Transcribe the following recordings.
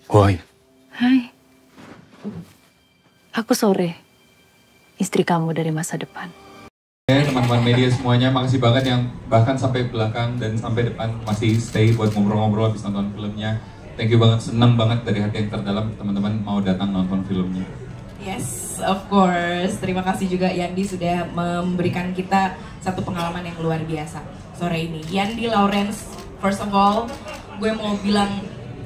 Woi. Hai. Aku Sore, istri kamu dari masa depan. Teman-teman media semuanya, makasih banget yang bahkan sampai belakang dan sampai depan masih stay buat ngobrol-ngobrol habis nonton filmnya. Thank you banget, seneng banget dari hati yang terdalam teman-teman mau datang nonton filmnya. Yes, of course. Terima kasih juga Yandi sudah memberikan kita satu pengalaman yang luar biasa sore ini. Yandi Lawrence, first of all, gue mau bilang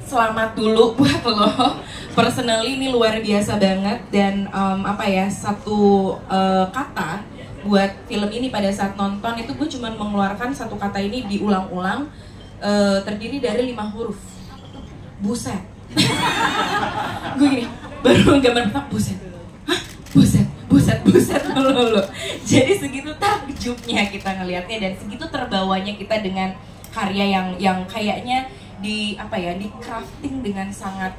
selamat dulu buat lo. Personally ini luar biasa banget dan satu kata buat film ini pada saat nonton itu gue cuma mengeluarkan satu kata ini diulang-ulang, terdiri dari 5 huruf. Buset. Gue gini, baru gambar pertama buset. Hah? Buset, buset, buset lo. Jadi segitu takjubnya kita ngelihatnya dan segitu terbawanya kita dengan karya yang kayaknya di crafting dengan sangat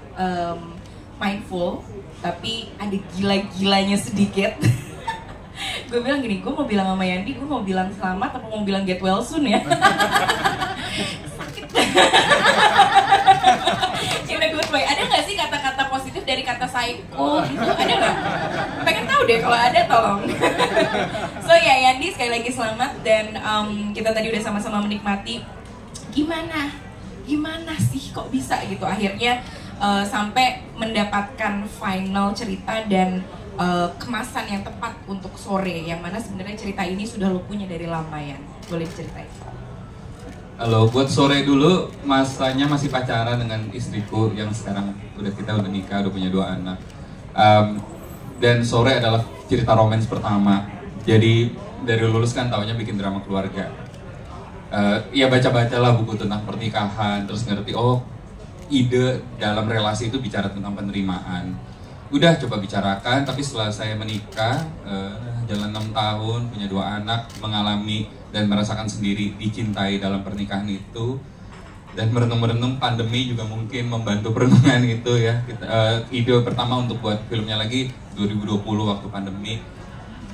mindful, tapi ada gila-gilanya sedikit. Gue bilang gini, gue mau bilang sama Yandi, gue mau bilang selamat atau mau bilang get well soon ya. Sakit. In a good way. Ada nggak sih kata-kata positif dari kata psycho gitu? Ada nggak? Pengen tahu deh, kalau ada tolong. So ya Yandi, sekali lagi selamat dan kita tadi udah sama-sama menikmati gimana sih kok bisa gitu akhirnya sampai mendapatkan final cerita dan kemasan yang tepat untuk Sore, yang mana sebenarnya cerita ini sudah lo punya dari lama ya. Boleh diceritain? Halo, buat Sore dulu masanya masih pacaran dengan istriku yang sekarang kita udah nikah, udah punya 2 anak. Dan Sore adalah cerita romance pertama. Jadi dari lulus kan taunya bikin drama keluarga. Ya baca-bacalah buku tentang pernikahan, terus ngerti ide dalam relasi itu bicara tentang penerimaan. Udah coba bicarakan, tapi setelah saya menikah, jalan 6 tahun, punya 2 anak, mengalami dan merasakan sendiri dicintai dalam pernikahan itu, dan merenung-merenung pandemi juga mungkin membantu perenungan itu ya. Ide pertama untuk buat filmnya lagi 2020 waktu pandemi.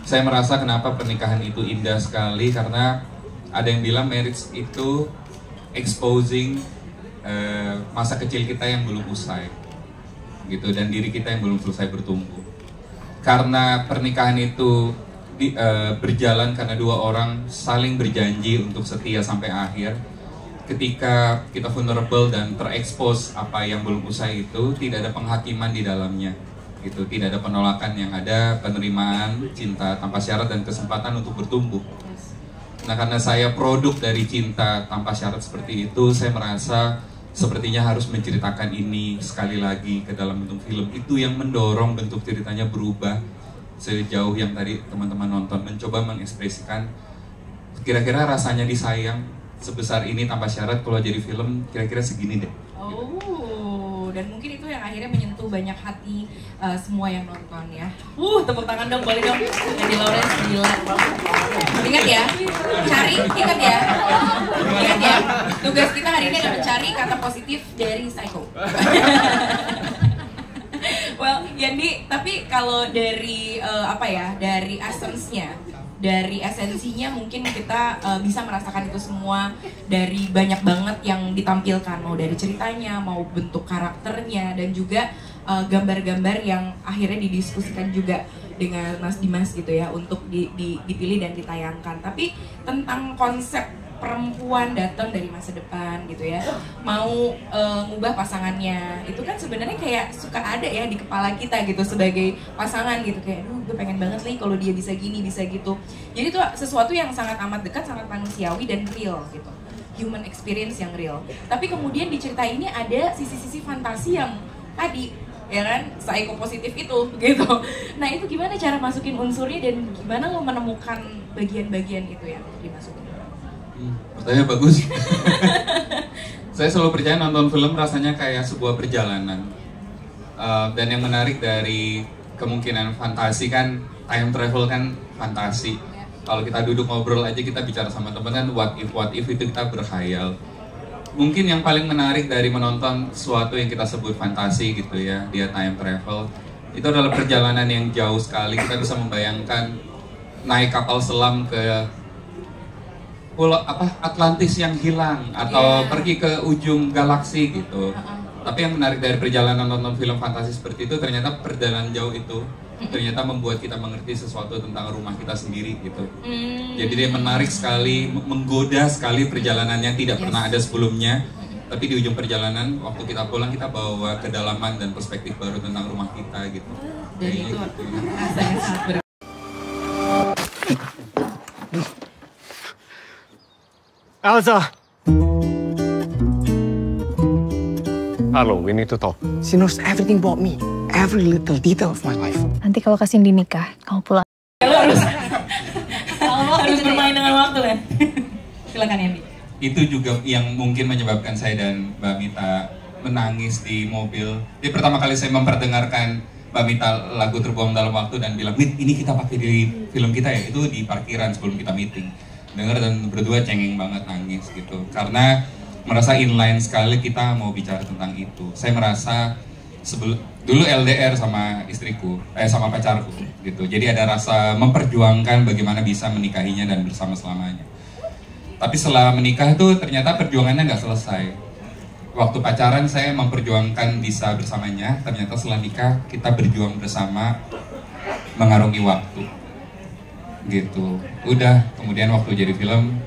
Saya merasa kenapa pernikahan itu indah sekali karena ada yang bilang marriage itu exposing masa kecil kita yang belum usai gitu, dan diri kita yang belum selesai bertumbuh. Karena pernikahan itu berjalan karena 2 orang saling berjanji untuk setia sampai akhir. Ketika kita vulnerable dan terekspos apa yang belum usai itu, tidak ada penghakiman di dalamnya gitu, tidak ada penolakan, yang ada penerimaan, cinta tanpa syarat dan kesempatan untuk bertumbuh. Nah, karena saya produk dari cinta tanpa syarat seperti itu, saya merasa sepertinya harus menceritakan ini sekali lagi ke dalam bentuk film. Itu yang mendorong bentuk ceritanya berubah sejauh yang tadi teman-teman nonton, mencoba mengekspresikan kira-kira rasanya disayang sebesar ini tanpa syarat kalau jadi film kira-kira segini deh. Dan mungkin itu yang akhirnya menyentuh banyak hati semua yang nonton ya. Tepuk tangan dong, boleh dong. Yandi Lawrence gila. Ingat ya, ingat ya. Tugas kita hari ini adalah mencari kata positif dari psycho. Well, Yandi, tapi kalau dari dari esensinya mungkin kita bisa merasakan itu semua dari banyak banget yang ditampilkan, mau dari ceritanya, mau bentuk karakternya, dan juga gambar-gambar yang akhirnya didiskusikan juga dengan Mas Dimas gitu ya untuk dipilih dan ditayangkan. Tapi tentang konsep perempuan datang dari masa depan gitu ya, mau ngubah pasangannya, itu kan sebenarnya kayak suka ada ya di kepala kita gitu sebagai pasangan gitu, kayak aduh gue pengen banget nih kalau dia bisa gini bisa gitu. Jadi itu sesuatu yang sangat amat dekat, sangat manusiawi dan real gitu, human experience yang real. Tapi kemudian di cerita ini ada sisi-sisi fantasi yang tadi ya kan, psycho positif itu gitu. Nah itu gimana cara masukin unsurnya dan gimana lo menemukan bagian-bagian itu yang dimasukin? Pertanyaan bagus. Saya selalu percaya nonton film rasanya kayak sebuah perjalanan. Dan yang menarik dari kemungkinan fantasi kan, time travel kan fantasi. Kalau kita duduk ngobrol aja, kita bicara sama teman kan what if itu kita berkhayal. Mungkin yang paling menarik dari menonton sesuatu yang kita sebut fantasi gitu ya, dia time travel, itu adalah perjalanan yang jauh sekali. Kita bisa membayangkan naik kapal selam ke pulau Atlantis yang hilang atau pergi ke ujung galaksi gitu. Tapi yang menarik dari perjalanan nonton film fantasi seperti itu, ternyata perjalanan jauh itu ternyata membuat kita mengerti sesuatu tentang rumah kita sendiri gitu. Jadi dia menarik sekali, menggoda sekali perjalanannya, tidak pernah ada sebelumnya. Tapi di ujung perjalanan, waktu kita pulang, kita bawa kedalaman dan perspektif baru tentang rumah kita gitu. Dan itu gitu, ya. rasanya sangat Elsa! Hello, we need to talk. She knows everything about me. Every little detail of my life. Nanti kalau kasih nikah, kamu pulang. harus bermain dengan waktu kan. Silakan Yandy. Itu juga yang mungkin menyebabkan saya dan Mbak Mita menangis di mobil. Jadi pertama kali saya memperdengarkan Mbak Mita lagu Terbuang Dalam Waktu dan bilang, "Mit, ini kita pakai di film kita ya?" Itu di parkiran sebelum kita meeting. Dengar dan berdua cengeng banget, nangis gitu. Karena merasa inline sekali kita mau bicara tentang itu. Saya merasa dulu LDR sama istriku, sama pacarku gitu. Jadi ada rasa memperjuangkan bagaimana bisa menikahinya dan bersama selamanya. Tapi setelah menikah tuh ternyata perjuangannya nggak selesai. Waktu pacaran saya memperjuangkan bisa bersamanya, ternyata setelah nikah kita berjuang bersama mengarungi waktu. Gitu. Udah, kemudian waktu jadi film,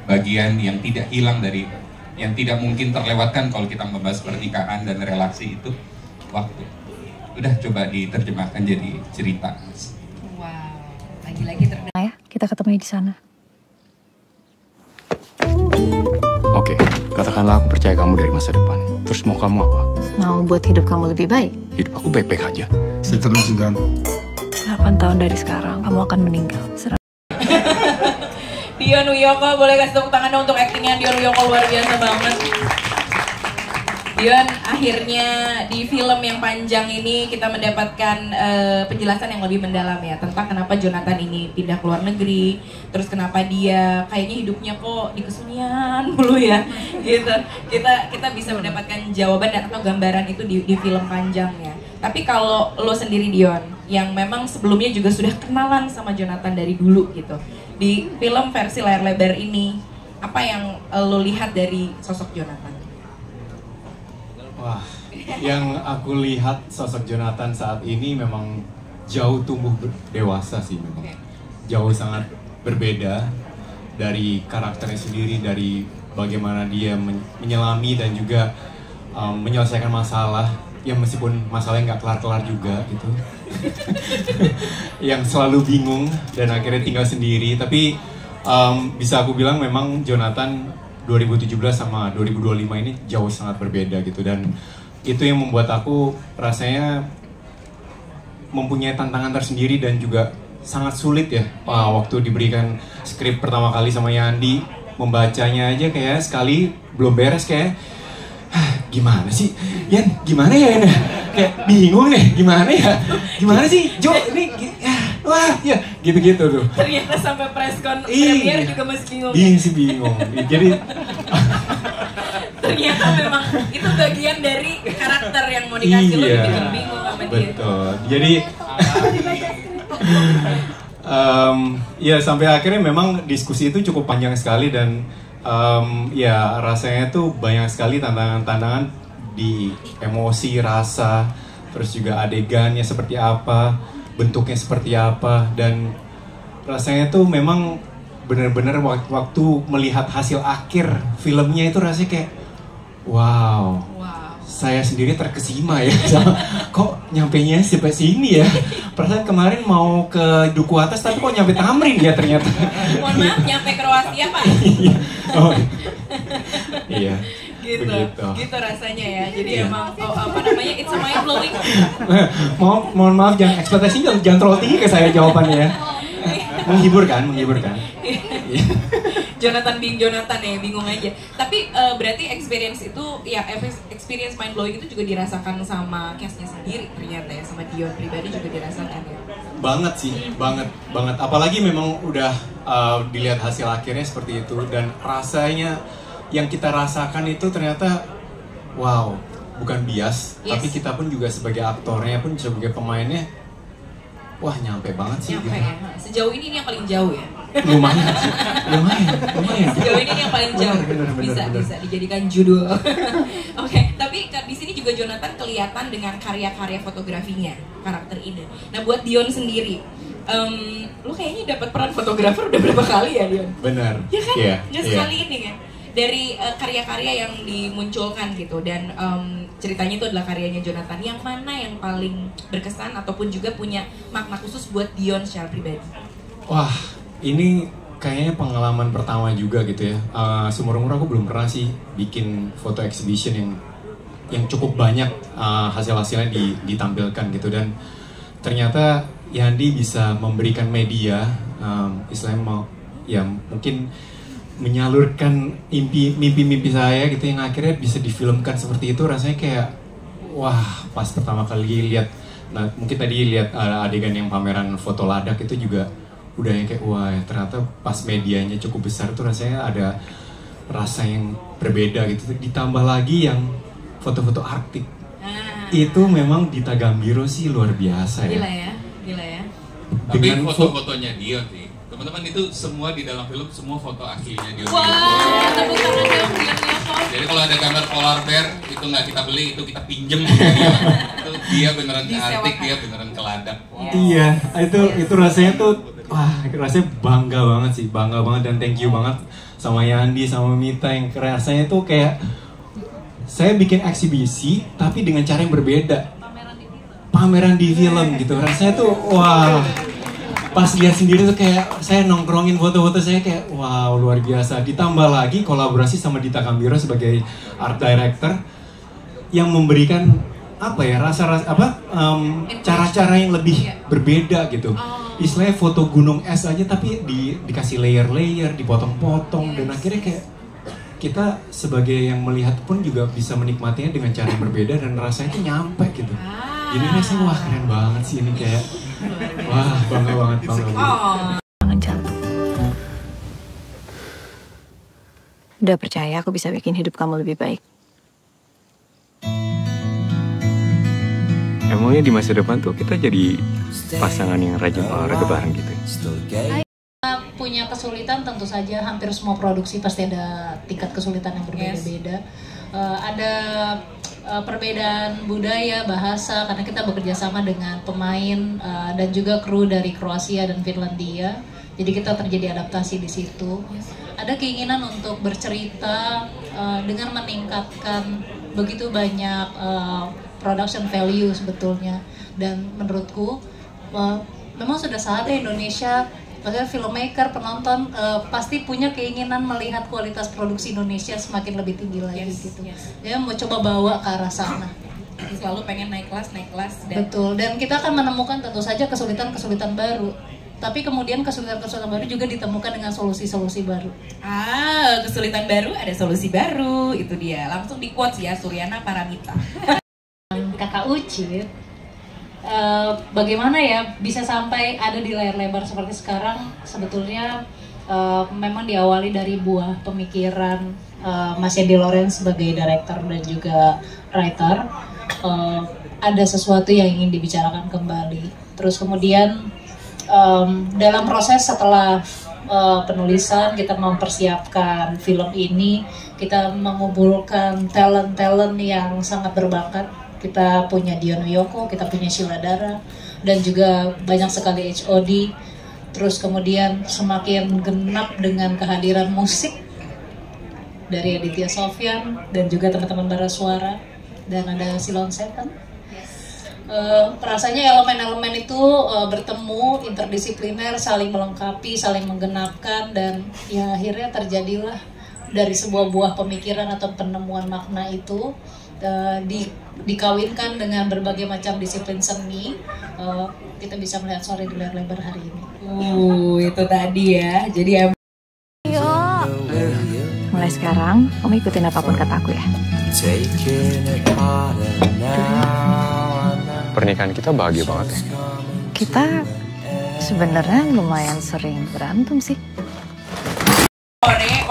bagian yang tidak hilang dari, yang tidak mungkin terlewatkan kalau kita membahas pernikahan dan relasi itu, waktu. Udah, coba diterjemahkan jadi cerita. Wow, lagi-lagi Ya, kita ketemu di sana. Oke, katakanlah aku percaya kamu dari masa depan. Terus mau kamu apa? Mau buat hidup kamu lebih baik. Hidup aku baik-baik aja. 8 tahun dari sekarang, kamu akan meninggal. Dion Wiyoko, boleh kasih tepuk tangan dong untuk aktingnya Dion Wiyoko, luar biasa banget. Dion, akhirnya di film yang panjang ini kita mendapatkan penjelasan yang lebih mendalam ya tentang kenapa Jonathan ini pindah ke luar negeri, terus kenapa dia kayaknya hidupnya kok di kesunyian mulu ya, gitu. Kita bisa mendapatkan jawaban dan atau gambaran itu di film panjangnya. Tapi kalau lo sendiri Dion, yang memang sebelumnya juga sudah kenalan sama Jonathan dari dulu gitu, di film versi layar lebar ini, apa yang lo lihat dari sosok Jonathan? Wah, yang aku lihat sosok Jonathan saat ini memang jauh tumbuh dewasa sih memang. Jauh sangat berbeda dari karakternya sendiri, dari bagaimana dia menyelami dan juga menyelesaikan masalah yang meskipun masalahnya nggak kelar-kelar juga gitu. Yang selalu bingung dan akhirnya tinggal sendiri. Tapi bisa aku bilang memang Jonathan 2017 sama 2025 ini jauh sangat berbeda gitu, dan itu yang membuat aku rasanya mempunyai tantangan tersendiri dan juga sangat sulit ya. Waktu diberikan skrip pertama kali sama Yandi, membacanya aja kayak sekali belum beres kayak gimana sih Yan, gimana ya Yan? Kayak bingung nih, gimana sih Jo ini wah ya gitu-gitu tuh. Ternyata sampai preskon premier juga masih bingung. Iya sih bingung. Jadi ternyata memang itu bagian dari karakter yang mau dikasih lo bikin bingung sama dia. Betul. Jadi ya sampai akhirnya memang diskusi itu cukup panjang sekali dan ya rasanya tuh banyak sekali tantangan-tantangan di emosi, rasa, terus juga adegannya seperti apa, bentuknya seperti apa, dan rasanya tuh memang benar-benar waktu melihat hasil akhir filmnya itu rasanya kayak wow. Saya sendiri terkesima ya sama, kok nyampenya sampai sini ya, perasaan kemarin mau ke Duku Atas tapi kok nyampe Tamrin ya ternyata. Mohon maaf, nyampe Kroasia Pak. Iya. Gitu rasanya ya. Jadi emang it's a mind blowing. Mohon maaf, jangan ekspektasinya jangan terlalu tinggi ke saya jawabannya ya. Menghibur kan. Jonathan ya, bingung aja. Tapi berarti experience itu ya, experience mind blowing itu juga dirasakan sama castnya sendiri ternyata ya, sama Dion pribadi juga dirasakan ya. Banget sih, banget. Apalagi memang udah dilihat hasil akhirnya seperti itu, dan rasanya yang kita rasakan itu ternyata wow, bukan bias, tapi kita pun juga sebagai aktornya pun sebagai pemainnya, wah nyampe banget sih. Nyampe gitu. Ya. Sejauh ini yang paling jauh ya. Lumayan sih, lumayan. Sejauh ini yang paling jauh bisa dijadikan judul. Oke, tapi di sini juga Jonathan kelihatan dengan karya-karya fotografinya karakter ini. Nah buat Dion sendiri, lu kayaknya dapat peran fotografer udah berapa kali ya Dion? Benar. Ya kan? Iya, Nggak sekali ini kan? Dari karya-karya yang dimunculkan gitu dan ceritanya itu adalah karyanya Jonathan. Yang mana yang paling berkesan ataupun juga punya makna khusus buat Dion secara pribadi? Wah, ini kayaknya pengalaman pertama juga gitu ya. Seumur-umur aku belum pernah sih bikin foto exhibition yang cukup banyak hasil-hasilnya ditampilkan gitu, dan ternyata Yandi bisa memberikan media istilahnya ya mungkin menyalurkan mimpi-mimpi saya gitu yang akhirnya bisa difilmkan seperti itu. Rasanya kayak wah, pas pertama kali lihat, nah mungkin tadi lihat adegan yang pameran foto ladak itu juga udah yang kayak wah, ternyata pas medianya cukup besar tuh rasanya ada rasa yang berbeda gitu. Ditambah lagi yang foto-foto Arktik itu memang di Tagambiro sih luar biasa ya. Gila ya. Tapi foto-fotonya Dion sih, teman-teman, itu semua di dalam film semua foto aslinya Dion. Wah, tepuk tangan dong Dion. Jadi kalau ada gambar polar bear itu nggak kita beli, itu kita pinjem. Itu dia beneran ke Arktik, dia beneran ke Ladakh. Wow. Iya, itu rasanya tuh wah, rasanya bangga banget dan thank you banget sama Yandi sama Mita yang rasanya tuh kayak saya bikin eksibisi tapi dengan cara yang berbeda. Pameran di film gitu. Rasanya tuh wah, pas lihat sendiri tuh kayak saya nongkrongin foto-foto saya kayak wow, luar biasa. Ditambah lagi kolaborasi sama Dita Kambiro sebagai art director yang memberikan apa ya, cara-cara yang lebih berbeda gitu. Istilahnya foto gunung es aja tapi dikasih layer-layer, dipotong-potong, dan akhirnya kayak kita sebagai yang melihat pun juga bisa menikmatinya dengan cara yang berbeda dan rasanya tuh nyampe gitu. Jadi rasanya wah, keren banget sih ini, kayak wah, bangga banget. Tangan jantung. Udah percaya aku bisa bikin hidup kamu lebih baik. Emangnya di masa depan tuh kita jadi pasangan yang rajin olahraga bareng gitu? Punya kesulitan tentu saja, hampir semua produksi pasti ada tingkat kesulitan yang berbeda-beda. Ada perbedaan budaya, bahasa, karena kita bekerja sama dengan pemain dan juga kru dari Kroasia dan Finlandia. Jadi kita terjadi adaptasi di situ. Ada keinginan untuk bercerita dengan meningkatkan begitu banyak production value sebetulnya. Dan menurutku memang sudah saatnya Indonesia, maksudnya filmmaker, penonton pasti punya keinginan melihat kualitas produksi Indonesia semakin lebih tinggi lagi gitu. Ya mau coba bawa ke arah sana. Selalu pengen naik kelas. Betul, dan kita akan menemukan tentu saja kesulitan-kesulitan baru. Tapi kemudian kesulitan-kesulitan baru juga ditemukan dengan solusi-solusi baru. Kesulitan baru ada solusi baru, itu dia. Langsung di quotes ya, Suryana Paramita. Kakak Ucit, bagaimana ya bisa sampai ada di layar lebar seperti sekarang? Sebetulnya memang diawali dari buah pemikiran Mas Yandi Lawrence sebagai director dan juga writer. Ada sesuatu yang ingin dibicarakan kembali. Terus kemudian dalam proses setelah penulisan, kita mempersiapkan film ini, kita mengumpulkan talent-talent yang sangat berbakat. Kita punya Dion Wiyoko, kita punya Sheila Dara, dan juga banyak sekali HOD. Terus kemudian semakin genap dengan kehadiran musik dari Aditya Sofyan dan juga teman-teman bara suara, dan ada Silon Seven. Rasanya elemen-elemen itu bertemu, interdisipliner, saling melengkapi, saling menggenapkan, dan ya akhirnya terjadilah dari sebuah buah pemikiran atau penemuan makna itu dikawinkan dengan berbagai macam disiplin seni. Kita bisa melihat sore di layar lebar hari ini. Itu tadi ya. Jadi Mulai sekarang, kamu ikutin apapun kata aku ya. Pernikahan kita bahagia banget ya. Kita sebenarnya lumayan sering berantem sih.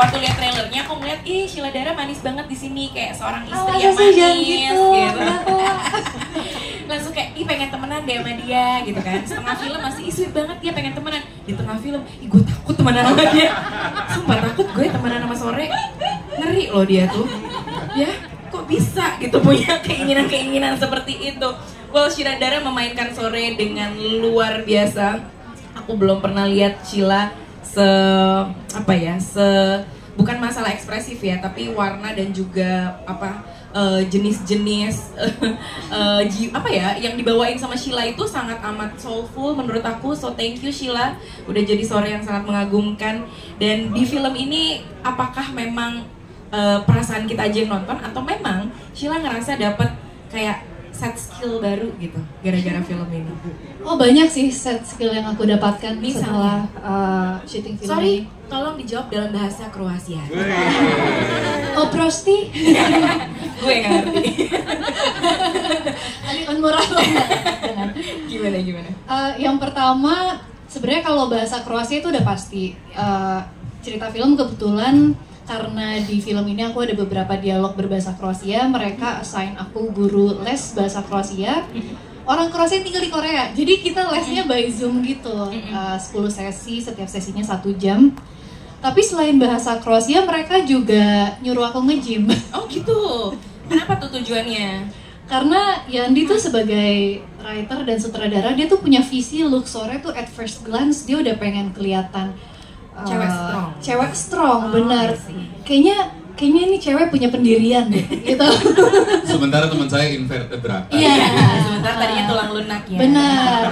Waktu lihat trailernya aku ngeliat, Sheila Dara manis banget di sini, kayak seorang istri yang manis gitu. Langsung kayak, pengen temenan temenan deh sama dia gitu kan. Setengah film masih sweet banget dia pengen temenan. Di tengah film, gue takut temenan sama dia. Sumpah takut gue temenan sama Sore. Ngeri loh dia tuh. Ya, kok bisa gitu punya keinginan-keinginan seperti itu. Well, Sheila Dara memainkan Sore dengan luar biasa. Aku belum pernah lihat Sheila bukan masalah ekspresif ya, tapi warna dan juga jenis-jenis yang dibawain sama Sheila itu sangat amat soulful menurut aku. So thank you Sheila, udah jadi Sore yang sangat mengagumkan. Dan di film ini apakah memang perasaan kita aja yang nonton atau memang Sheila ngerasa dapat kayak set skill baru gitu gara-gara film ini? Oh banyak sih set skill yang aku dapatkan misalnya setelah syuting film Sorry, ini. tolong dijawab dalam bahasa Kroasia. Oh prosti? Gue nggak ngerti. On murah Gimana? Yang pertama, sebenarnya kalau bahasa Kroasia itu udah pasti. Cerita film kebetulan karena di film ini aku ada beberapa dialog berbahasa Kroasia, mereka assign aku guru les bahasa Kroasia. Orang Kroasia yang tinggal di Korea, jadi kita lesnya by Zoom gitu, 10 sesi, setiap sesinya 1 jam. Tapi selain bahasa Kroasia, mereka juga nyuruh aku nge-gym. Oh gitu, kenapa tuh tujuannya? Karena Yandi tuh sebagai writer dan sutradara, dia tuh punya visi look Sore tuh at first glance, dia udah pengen kelihatan cewek strong, benar. Kayaknya ini cewek punya pendirian deh, gitu. Sementara teman saya invertebrata. Iya. Sementara tadinya tulang lunak ya. Benar.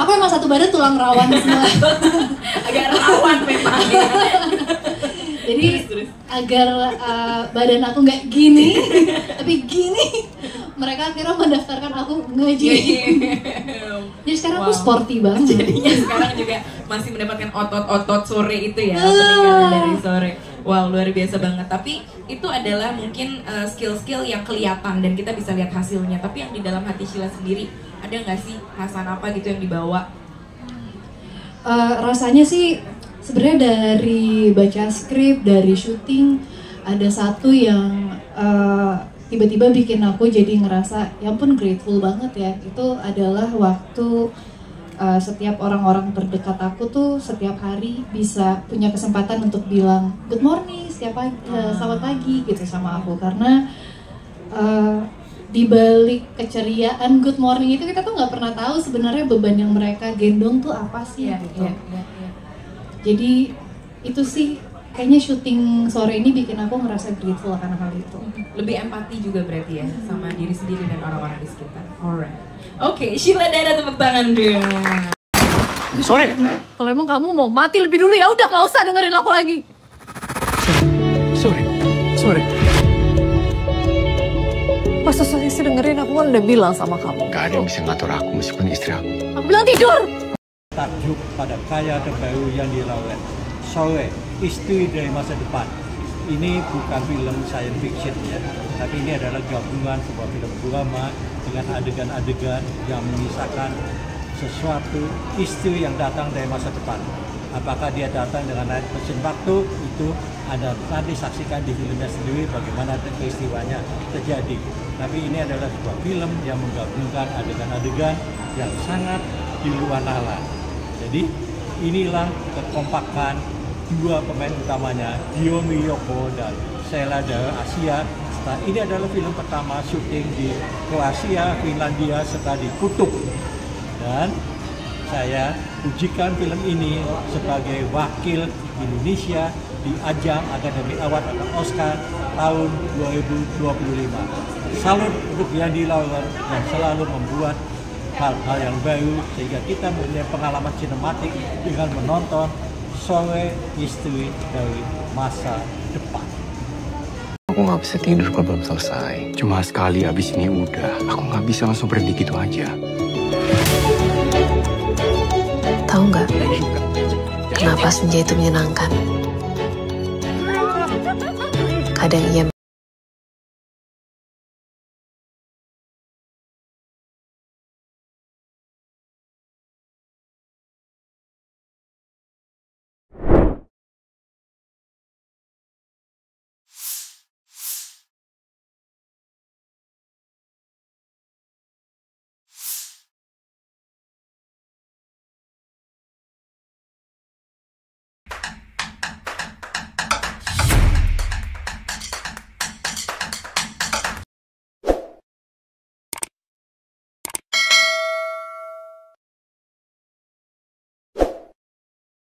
Aku emang satu badan tulang rawan semua. Agak rawan memang. Jadi agar badan aku nggak gini, tapi gini, mereka akhirnya mendaftarkan aku ngaji. Jadi sekarang aku sporty banget. Jadinya sekarang juga masih mendapatkan otot-otot Sore itu ya, peninggalan dari Sore. Wow, luar biasa banget. Tapi itu adalah mungkin skill-skill yang kelihatan dan kita bisa lihat hasilnya. Tapi yang di dalam hati Sheila sendiri, ada nggak sih perasaan apa gitu yang dibawa? Rasanya sih sebenarnya dari baca skrip, dari syuting, ada satu yang tiba-tiba bikin aku jadi ngerasa, ya ampun grateful banget ya. Itu adalah waktu setiap orang-orang terdekat aku tuh setiap hari bisa punya kesempatan untuk bilang good morning, selamat pagi gitu sama aku. Karena di balik keceriaan good morning itu kita tuh nggak pernah tahu sebenarnya beban yang mereka gendong tuh apa sih gitu. Jadi itu sih kayaknya syuting Sore ini bikin aku ngerasa grateful akan hal itu. Lebih empati juga berarti ya sama diri sendiri dan orang-orang di sekitar. Alright. Oke, Sheila Dara tepuk tangan dulu. Sore. Kalau emang kamu mau mati lebih dulu ya udah nggak usah dengerin aku lagi. Sore. Pas saya dengerin aku kan udah bilang sama kamu. Gak ada yang bisa ngatur aku meskipun istri aku. Aku bilang tidur. Takjub pada karya terbaru yang dilakukan Sore, istri dari masa depan. Ini bukan film science fiction ya, tapi ini adalah gabungan sebuah film drama dengan adegan-adegan yang mengisahkan sesuatu istri yang datang dari masa depan. Apakah dia datang dengan naik mesin waktu, itu Anda nanti saksikan di filmnya sendiri bagaimana peristiwanya terjadi. Tapi ini adalah sebuah film yang menggabungkan adegan-adegan yang sangat di luar nalar. Jadi inilah kekompakan dua pemain utamanya, Diomi Yoko dan Sheila Dara Asia. Ini adalah film pertama syuting di Kroasia, Finlandia, serta di Kutub. Dan saya ujikan film ini sebagai wakil Indonesia di ajang Academy Award atau Oscar tahun 2025. Salut untuk Yandi Lawler yang selalu membuat hal-hal yang baru sehingga kita mempunyai pengalaman sinematik dengan menonton Sore, istri dari masa depan. Aku nggak bisa tidur kalau belum selesai. Cuma sekali abis ini udah. Aku nggak bisa langsung berhenti gitu aja. Tahu nggak kenapa senja itu menyenangkan? Kadang ia